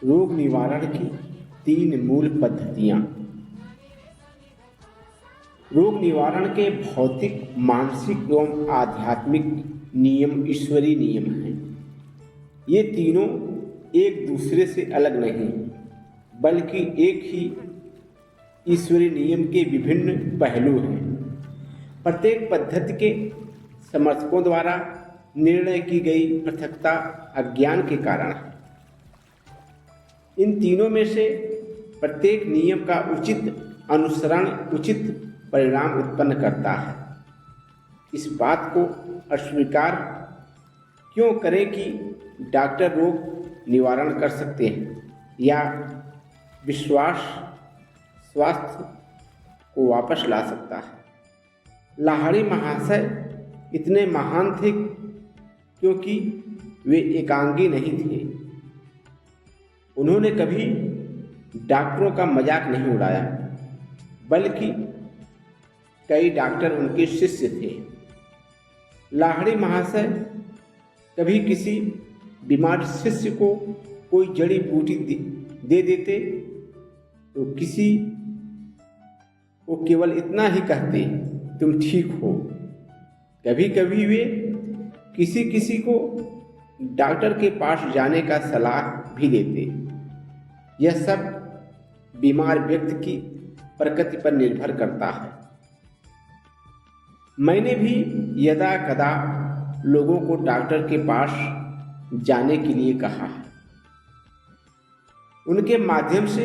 रोग निवारण की 3 मूल पद्धतियाँ। रोग निवारण के भौतिक, मानसिक एवं आध्यात्मिक नियम ईश्वरीय नियम हैं। ये तीनों एक दूसरे से अलग नहीं, बल्कि एक ही ईश्वरीय नियम के विभिन्न पहलू हैं। प्रत्येक पद्धति के समर्थकों द्वारा निर्णय की गई पृथकता अज्ञान के कारण है। इन तीनों में से प्रत्येक नियम का उचित अनुसरण उचित परिणाम उत्पन्न करता है। इस बात को अस्वीकार क्यों करें कि डॉक्टर रोग निवारण कर सकते हैं या विश्वास स्वास्थ्य को वापस ला सकता है। लाहिड़ी महाशय इतने महान थे क्योंकि वे एकांगी नहीं थे। उन्होंने कभी डॉक्टरों का मजाक नहीं उड़ाया, बल्कि कई डॉक्टर उनके शिष्य थे। लाहिड़ी महाशय कभी किसी बीमार शिष्य को कोई जड़ी बूटी दे देते तो किसी को केवल इतना ही कहते, तुम ठीक हो। कभी कभी वे किसी किसी को डॉक्टर के पास जाने का सलाह भी देते। यह सब बीमार व्यक्ति की प्रकृति पर निर्भर करता है। मैंने भी यदा कदा लोगों को डॉक्टर के पास जाने के लिए कहा है। उनके माध्यम से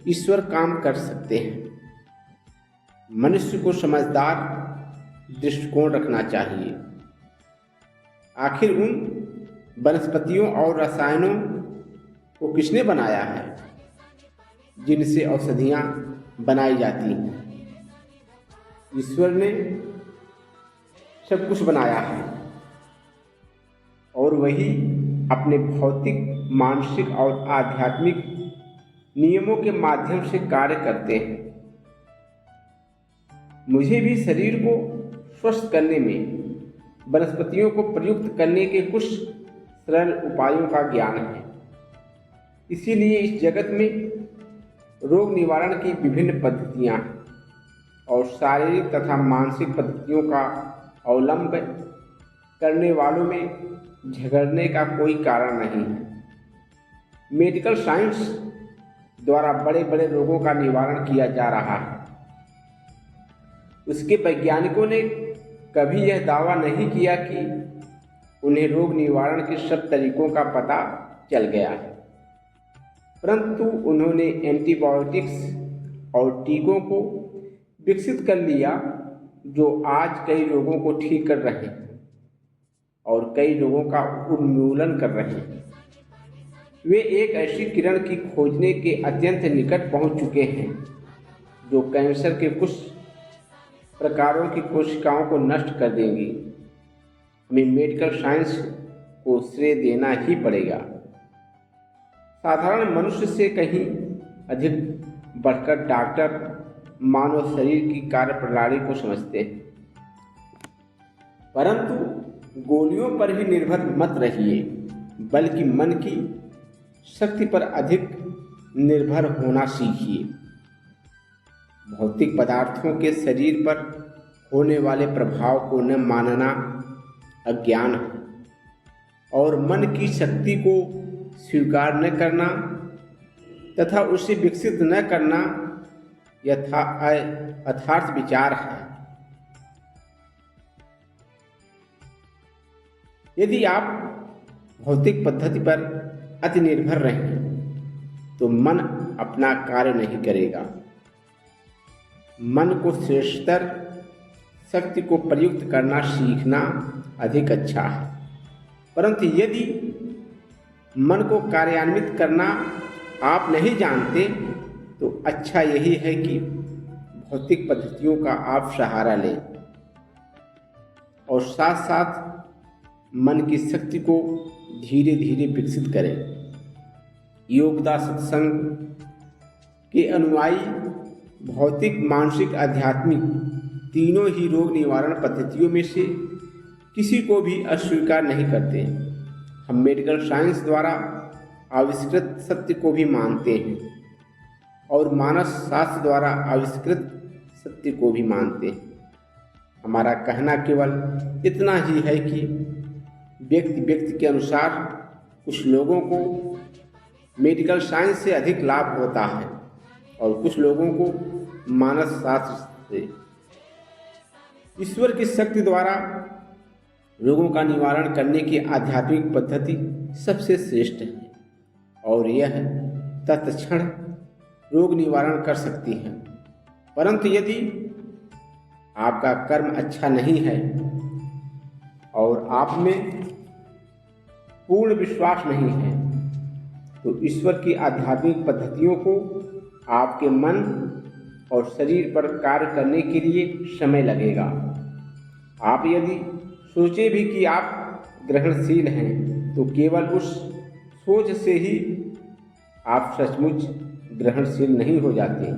ईश्वर काम कर सकते हैं। मनुष्य को समझदार दृष्टिकोण रखना चाहिए। आखिर उन वनस्पतियों और रसायनों को किसने बनाया है जिनसे औषधियाँ बनाई जाती हैं? ईश्वर ने सब कुछ बनाया है और वही अपने भौतिक, मानसिक और आध्यात्मिक नियमों के माध्यम से कार्य करते हैं। मुझे भी शरीर को स्वस्थ करने में वनस्पतियों को प्रयुक्त करने के कुछ सरल उपायों का ज्ञान है। इसीलिए इस जगत में रोग निवारण की विभिन्न पद्धतियाँ और शारीरिक तथा मानसिक पद्धतियों का अवलंब करने वालों में झगड़ने का कोई कारण नहीं है। मेडिकल साइंस द्वारा बड़े बड़े रोगों का निवारण किया जा रहा है। उसके वैज्ञानिकों ने कभी यह दावा नहीं किया कि उन्हें रोग निवारण के सब तरीकों का पता चल गया है, परंतु उन्होंने एंटीबायोटिक्स और टीकों को विकसित कर लिया जो आज कई रोगों को ठीक कर रहे हैं और कई रोगों का उन्मूलन कर रहे हैं। वे एक ऐसी किरण की खोजने के अत्यंत निकट पहुंच चुके हैं जो कैंसर के कुछ प्रकारों की कोशिकाओं को नष्ट कर देंगी। हमें मेडिकल साइंस को श्रेय देना ही पड़ेगा। साधारण मनुष्य से कहीं अधिक बढ़कर डॉक्टर मानव शरीर की कार्यप्रणाली को समझते हैं। परंतु गोलियों पर ही निर्भर मत रहिए, बल्कि मन की शक्ति पर अधिक निर्भर होना सीखिए। भौतिक पदार्थों के शरीर पर होने वाले प्रभाव को न मानना अज्ञान है और मन की शक्ति को स्वीकार न करना तथा उसे विकसित न करना यथार्थ विचार है। यदि आप भौतिक पद्धति पर अति निर्भर रहें तो मन अपना कार्य नहीं करेगा। मन को श्रेष्ठतर शक्ति को प्रयुक्त करना सीखना अधिक अच्छा है। परंतु यदि मन को कार्यान्वित करना आप नहीं जानते तो अच्छा यही है कि भौतिक पद्धतियों का आप सहारा लें और साथ साथ मन की शक्ति को धीरे धीरे विकसित करें। योगदा सत्संग के अनुयायी भौतिक, मानसिक, आध्यात्मिक तीनों ही रोग निवारण पद्धतियों में से किसी को भी अस्वीकार नहीं करते। हम मेडिकल साइंस द्वारा आविष्कृत सत्य को भी मानते हैं और मानस शास्त्र द्वारा आविष्कृत सत्य को भी मानते हैं। हमारा कहना केवल इतना ही है कि व्यक्ति व्यक्ति के अनुसार कुछ लोगों को मेडिकल साइंस से अधिक लाभ होता है और कुछ लोगों को मानस शास्त्र से। ईश्वर की शक्ति द्वारा रोगों का निवारण करने की आध्यात्मिक पद्धति सबसे श्रेष्ठ है और यह तत्क्षण रोग निवारण कर सकती है। परंतु यदि आपका कर्म अच्छा नहीं है और आप में पूर्ण विश्वास नहीं है तो ईश्वर की आध्यात्मिक पद्धतियों को आपके मन और शरीर पर कार्य करने के लिए समय लगेगा। आप यदि सोचे भी कि आप ग्रहणशील हैं तो केवल उस सोच से ही आप सचमुच ग्रहणशील नहीं हो जाते।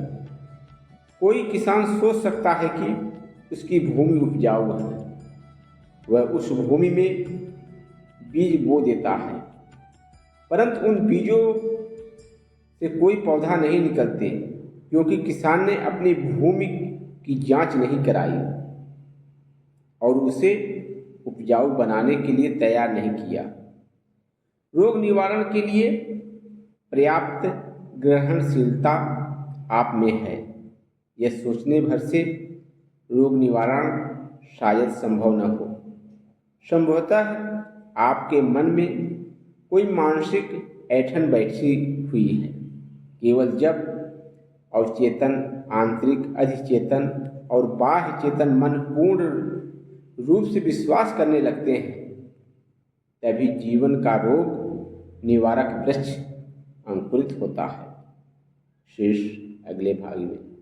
कोई किसान सोच सकता है कि उसकी भूमि उपजाऊ है, वह उस भूमि में बीज बो देता है, परंतु उन बीजों से कोई पौधा नहीं निकलते क्योंकि किसान ने अपनी भूमि की जांच नहीं कराई और उसे उपजाऊ बनाने के लिए तैयार नहीं किया। रोग निवारण के लिए पर्याप्त ग्रहणशीलता आप में है, यह सोचने भर से रोग निवारण शायद संभव न हो। संभवतः आपके मन में कोई मानसिक ऐंठन बैठी हुई है। केवल जब अवचेतन, आंतरिक, अधिचेतन और बाह्य चेतन मन पूर्ण रूप से विश्वास करने लगते हैं तभी जीवन का रोग निवारक वृक्ष अंकुरित होता है। शेष अगले भाग में।